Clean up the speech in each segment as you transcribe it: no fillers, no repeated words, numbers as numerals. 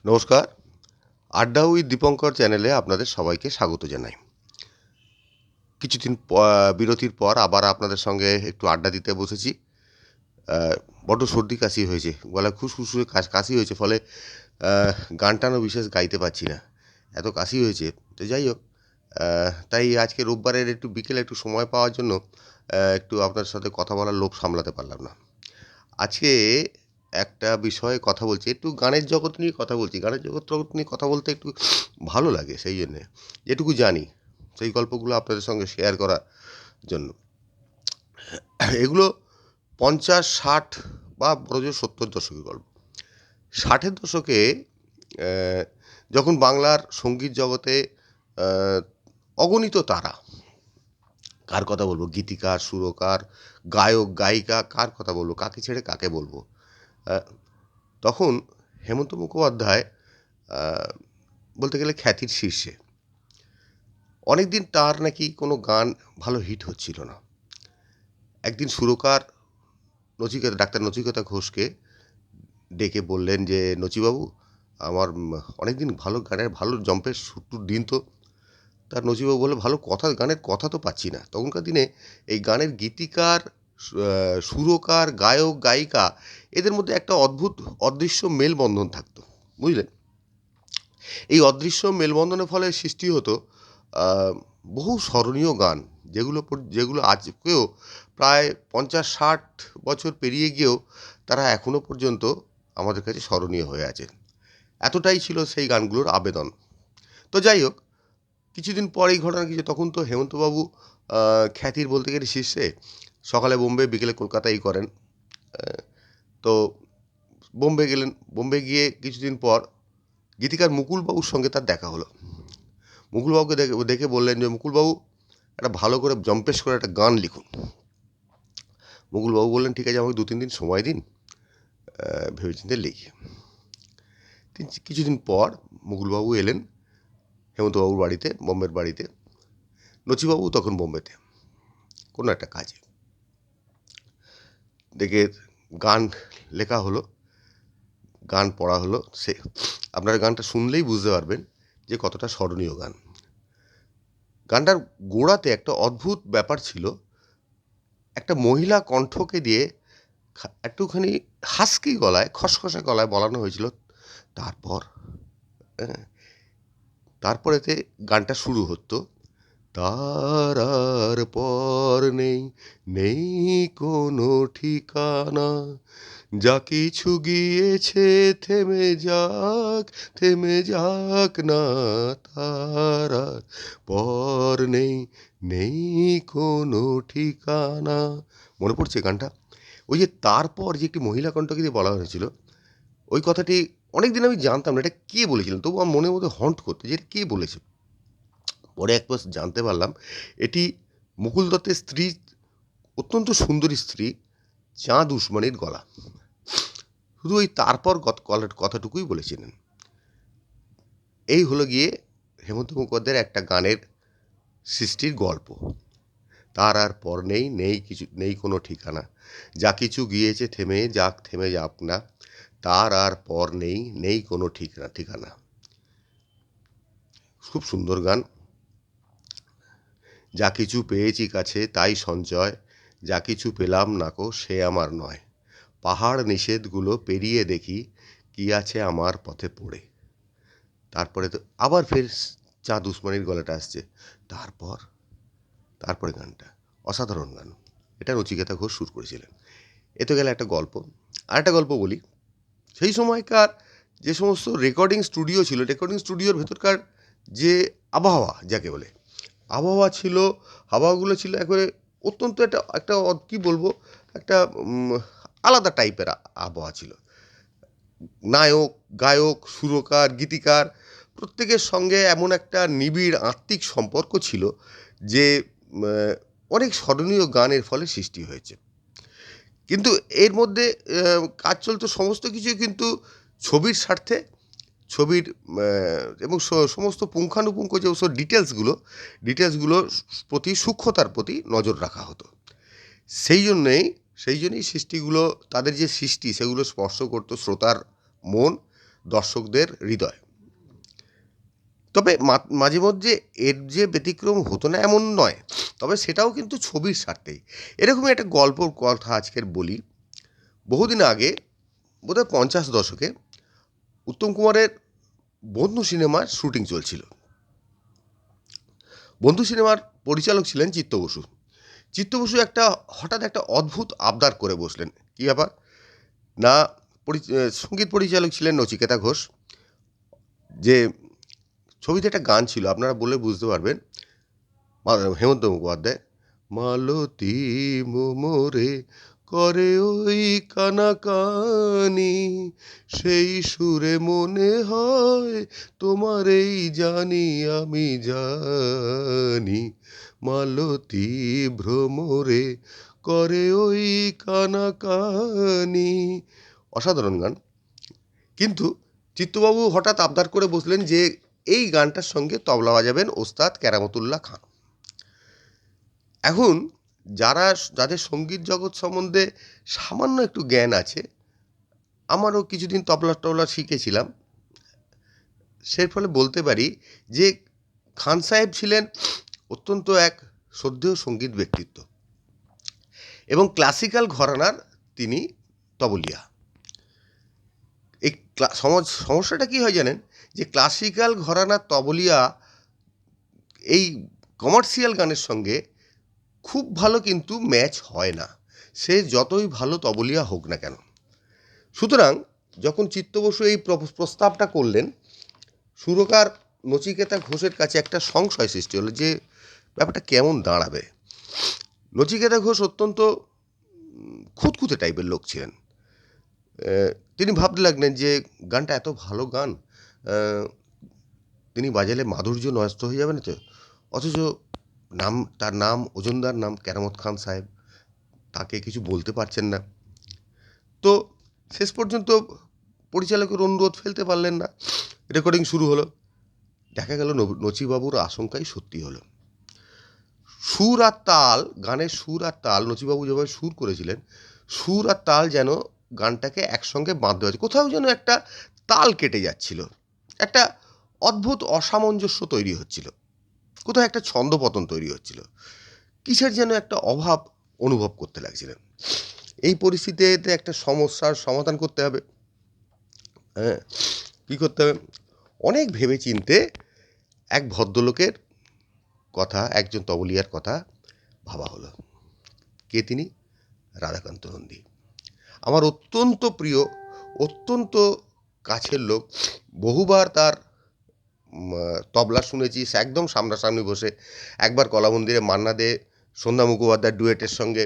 নমস্কার। আড্ডা উইথ দীপঙ্কর চ্যানেলে আপনাদের সবাইকে স্বাগত জানাই। কিছুদিন বিরতির পর আবার আপনাদের সঙ্গে একটু আড্ডা দিতে বসেছি। বড্ড সর্দি কাশি হয়েছে, গলায় খুসখুসে কাশি হয়েছে, ফলে গান টানও বিশেষ গাইতে পারছি না, এত কাশি হয়েছে। তো যাই হোক, তাই আজকে রোববারের একটু বিকেলে একটু সময় পাওয়ার জন্য একটু আপনার সাথে কথা বলার লোভ সামলাতে পারলাম না। আজকে একটা বিষয়ে কথা বলছি, একটু গানের জগৎ নিয়ে কথা বলছি। গানের জগৎ নিয়ে কথা বলতে একটু ভালো লাগে, সেই জন্যে যেটুকু জানি সেই গল্পগুলো আপনাদের সঙ্গে শেয়ার করার জন্য। এগুলো 50, 60 বা বড়জোর 70 দশকের গল্প। 60-এর দশকে যখন বাংলার সঙ্গীত জগতে অগণিত তারা, কার কথা বলবো, গীতিকার, সুরকার, গায়ক, গায়িকা, কার কথা বলবো, কাকে ছেড়ে কাকে বলবো, তখন হেমন্ত মুখোপাধ্যায় বলতে গেলে খ্যাতির শীর্ষে। অনেক দিন তার নাকি কোনো গান ভালো হিট হচ্ছিল না। একদিন সুরকার ডাক্তার নচিকেতা ঘোষকে ডেকে বললেন যে, নচিবাবু, আমার অনেক দিন ভালো গানের ভালো জম্পের সুর দিন তো। তার নচিবাবু বললে, ভালো কথা, গানের কথা তো পাচ্ছি না। তখনকার দিনে এই গানের গীতিকার, সুরকার, গায়ক, গায়িকা, এদের মধ্যে একটা অদ্ভুত অদৃশ্য মেলবন্ধন থাকতো, বুঝলেন? এই অদৃশ্য মেলবন্ধনের ফলে সৃষ্টি হতো বহু স্মরণীয় গান, যেগুলো আজকেও প্রায় 50-60 বছর পেরিয়ে গিয়েও তারা এখনও পর্যন্ত আমাদের কাছে স্মরণীয় হয়ে আছে। এতটাই ছিল সেই গানগুলোর আবেদন। তো যাই হোক, কিছুদিন পর এই ঘটনা কিছু, তখন তো হেমন্তবাবু খ্যাতির বলতে গেলে শীর্ষে। সকালে বোম্বে, বিকেলে কলকাতায় করেন। তো বোম্বে গেলেন। বোম্বে গিয়ে কিছুদিন পর গীতিকার মুকুলবাবুর সঙ্গে তার দেখা হলো। মুকুলবাবুকে দেখে বললেন যে, মুকুলবাবু, একটা ভালো করে জম্পেশ করে একটা গান লিখুন। মুকুলবাবু বললেন, ঠিক আছে, আমাকে 2-3 দিন সময় দিন, ভেবেচিন্তে লিখি। কিছুদিন পর মুকুলবাবু এলেন হেমন্তবাবুর বাড়িতে, বোম্বের বাড়িতে। নচিবাবু তখন বোম্বেতে কোনো একটা কাজে। দেখে গান লেখা হলো, গান পড়া হলো। আপনারা গানটা শুনলেই বুঝতে পারবেন যে কতটা স্মরণীয় গান। গানটার গোড়াতে একটা অদ্ভুত ব্যাপার ছিল। একটা মহিলা কণ্ঠকে দিয়ে একটুখানি হাস্কি গলায়, খসখসে গলায় বলানো হয়েছিল, তারপর তারপরেতে গানটা শুরু হতো, তার আর পর নেই, নেই কোনো ঠিকানা, যা কিছু গিয়েছে থেমে যাক না, তার আর পর নেই, নেই কোনো ঠিকানা। মনে পড়ছে গানটা? ওই যে তারপর যে একটি মহিলা কণ্ঠকে দিয়ে বলা হয়েছিল, ওই কথাটি অনেকদিন আমি জানতাম না এটা কে বলেছিলেন, তবু আমার মনের মধ্যে হন্ট করতো যে এটা কে বলেছে। পরে এক মাস জানতে পারলাম এটি মুকুল দত্তের স্ত্রী, অত্যন্ত সুন্দরী স্ত্রী চাঁদ উসমানির গলা। শুধু ওই তারপর কথাটুকুই বলেছিলেন। এই হলো গিয়ে হেমন্ত মুখোপাধ্যায়ের একটা গানের সৃষ্টির গল্প। তার আর পর নেই, নেই কোনো ঠিকানা, যা কিছু গিয়েছে থেমে যাক না, তার আর পর নেই, নেই কোনো ঠিকানা। খুব সুন্দর গান। যা কিছু পেয়েছি কাছে তাই সঞ্চয়, যা কিছু পেলাম নাকো সে আমার নয়, পাহাড় নিষেধগুলো পেরিয়ে দেখি কি আছে আমার পথে পড়ে। তারপরে তো আবার ফের চাঁদ উসমানির গলাটা আসছে, তারপরে গানটা অসাধারণ গান। এটা নচিকেতা ঘোষ সুর করেছিলেন। এ তো গেলে একটা গল্প। আরেকটা গল্প বলি। সেই সময়কার যে সমস্ত রেকর্ডিং স্টুডিও ছিল, রেকর্ডিং স্টুডিওর ভেতরকার যে আবহাওয়া, যাকে বলে আবহাওয়া ছিল, হাওয়াগুলো ছিল একেবারে অত্যন্ত একটা কী বলবো, একটা আলাদা টাইপের আবহাওয়া ছিল। নায়ক, গায়ক, সুরকার, গীতিকার প্রত্যেকের সঙ্গে এমন একটা নিবিড় আত্মিক সম্পর্ক ছিল যে অনেক স্মরণীয় গান এর ফলে সৃষ্টি হয়েছে। কিন্তু এর মধ্যে কাজ চলত সমস্ত কিছুই কিন্তু ছবির স্বার্থে, ছবির এবং সমস্ত পুঙ্খানুপুঙ্খ যে সব ডিটেলসগুলোর প্রতি, সূক্ষ্মতার প্রতি নজর রাখা হতো। সেই জন্যেই সৃষ্টিগুলো, তাদের যে সৃষ্টি, সেগুলো স্পর্শ করতো শ্রোতার মন, দর্শকদের হৃদয়। তবে মাঝে মধ্যে এর যে ব্যতিক্রম হতো না এমন নয়, তবে সেটাও কিন্তু ছবির স্বার্থেই। এরকমই একটা গল্পর কথা আজকের বলি। বহুদিন আগে, বোধহয় 50 দশকে, উত্তম কুমারের বন্ধু সিনেমার শুটিং চলছিল। বন্ধু সিনেমার পরিচালক ছিলেন চিত্ত বসু। চিত্ত বসু হঠাৎ একটা অদ্ভুত আবদার করে বসলেন। কী ব্যাপার না, সঙ্গীত পরিচালক ছিলেন নচিকেতা ঘোষ। যে ছবিতে একটা গান ছিল, আপনারা বলে বুঝতে পারবেন, হেমন্ত মুখোপাধ্যায়, মালতী মোমরে করে ওই কানাকানি, সেই সুরে মনে হয় তোমার এই জানি আমি জানি, মালতী ভ্রমরে করে ওই কানাকানি। অসাধারণ গান। কিন্তু চিত্তবাবু হঠাৎ আবদার করে বসলেন যে এই গানটার সঙ্গে তবলা বাজাবেন ওস্তাদ কেরামতুল্লাহ খান। এখন যাদের সঙ্গীত জগৎ সম্বন্ধে সামান্য একটু জ্ঞান আছে, আমারও কিছুদিন তবলা শিখেছিলাম, সেই ফলে বলতে পারি যে খান সাহেব ছিলেন অত্যন্ত এক শ্রদ্ধেয় সঙ্গীত ব্যক্তিত্ব এবং ক্লাসিক্যাল ঘরানার তিনি তবলিয়া। এই সমস্যাটা কী হয় জানেন, যে ক্লাসিক্যাল ঘরানার তবলিয়া এই কমার্শিয়াল গানের সঙ্গে খুব ভালো কিন্তু ম্যাচ হয় না, সে যতই ভালো তবলিয়া হোক না কেন। সুতরাং যখন চিত্ত বসু এই প্রস্তাবটা করলেন, সুরকার নচিকেতা ঘোষের কাছে একটা সংশয় সৃষ্টি হলো যে ব্যাপারটা কেমন দাঁড়াবে। নচিকেতা ঘোষ অত্যন্ত খুঁতখুঁতে টাইপের লোক ছিলেন। তিনি ভাবতে লাগলেন যে গানটা এত ভালো গান, তিনি বাজালে মাধুর্য নষ্ট হয়ে যাবে না তো, অথচ তার নাম ওজনদার নাম কেরামত খান সাহেব, তাকে কিছু বলতে পারছেন না। তো শেষ পর্যন্ত পরিচালকের অনুরোধ ফেলতে পারলেন না। রেকর্ডিং শুরু হলো। দেখা গেল নচিবাবুর আশঙ্কাই সত্যি হলো। সুর আর তাল, গানের সুর আর তাল, নচিবাবু যেভাবে সুর করেছিলেন, সুর আর তাল যেন গানটাকে একসঙ্গে বাঁধতে হয়েছে, কোথাও যেন একটা তাল কেটে যাচ্ছিল, একটা অদ্ভুত অসামঞ্জস্য তৈরি হচ্ছিল, কোথাও একটা ছন্দপতন তৈরি হচ্ছিল, কিসের যেন একটা অভাব অনুভব করতে লাগছিলেন। এই পরিস্থিতিতে একটা সমস্যার সমাধান করতে হবে। হ্যাঁ, কী করতে হবে? অনেক ভেবে চিনতে এক ভদ্রলোকের কথা, একজন তবলিয়ার কথা ভাবা হলো। কে তিনি? রাধাকান্ত নন্দী। আমার অত্যন্ত প্রিয়, অত্যন্ত কাছের লোক। বহুবার তার তবলা শুনেছি একদম সামনাসামনি বসে। একবার কলা মন্দিরে মান্না দে সন্ধ্যা মুখোপাধ্যায়ের ডুয়েটের সঙ্গে,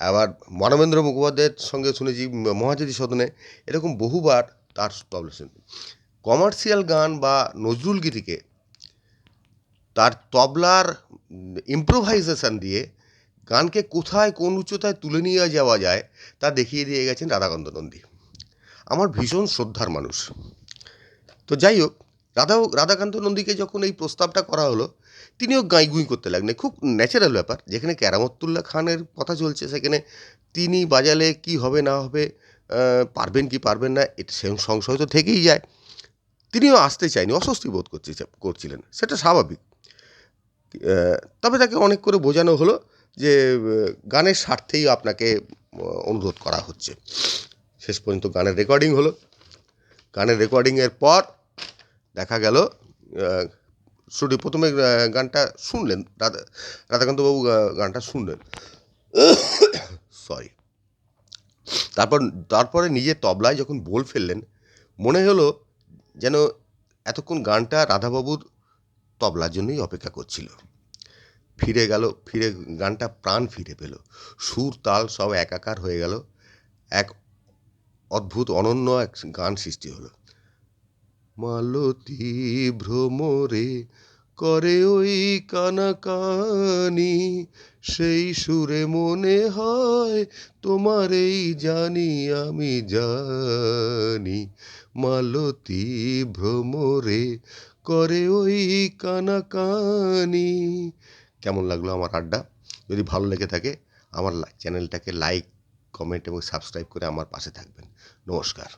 আবার মানবেন্দ্র মুখোপাধ্যায়ের সঙ্গে শুনেছি মহাজ্যোতি সদনে। এরকম বহুবার তার তবলা শুনছি। কমার্শিয়াল গান বা নজরুল গীতিকে তার তবলার ইম্প্রোভাইজেশন দিয়ে গানকে কোথায় কোন উচ্চতায় তুলে নিয়ে যাওয়া যায় তা দেখিয়ে দিয়ে গেছেন রাধাকান্ত নন্দী। আমার ভীষণ শ্রদ্ধার মানুষ। তো যাই হোক, রাধাকান্ত নন্দীকে যখন এই প্রস্তাবটা করা হলো, তিনিও গাঁইগুঁই করতে লাগলেন। খুব ন্যাচারাল ব্যাপার, যেখানে কেরামতুল্লাহ খানের কথা চলছে সেখানে তিনি বাজালে কি হবে না হবে, পারবেন কি পারবেন না, এটা সংশয় তো থেকেই যায়। তিনিও আসতে চায়নি, অস্বস্তি বোধ করছিলেন, সেটা স্বাভাবিক। তবে তাকে অনেক করে বোঝানো হলো যে গানের স্বার্থেই আপনাকে অনুরোধ করা হচ্ছে। শেষ পর্যন্ত গানের রেকর্ডিং হলো। গানের রেকর্ডিংয়ের পর দেখা গেল স্টুডিও প্রথমে গানটা শুনলেন, রাধাকান্তবাবু গানটা শুনলেন, সরি। তারপরে নিজের তবলায় যখন বোল ফেললেন, মনে হলো যেন এতক্ষণ গানটা রাধাবাবুর তবলার জন্যই অপেক্ষা করছিল। ফিরে গানটা প্রাণ ফিরে পেল, সুর তাল সব একাকার হয়ে গেল, এক অদ্ভুত অনন্য এক গান সৃষ্টি হলো। মালতী ভ্রমরে করে ওই কানাকানি, সেই সুরে মনে হয় তোমার এই জানি আমি জানি, মালতী ভ্রমরে করে ওই কানাকানি। কেমন লাগলো আমার আড্ডা? যদি ভালো লেগে থাকে আমার চ্যানেলটাকে লাইক, কমেন্ট এবং সাবস্ক্রাইব করে আমার পাশে থাকবেন। নমস্কার।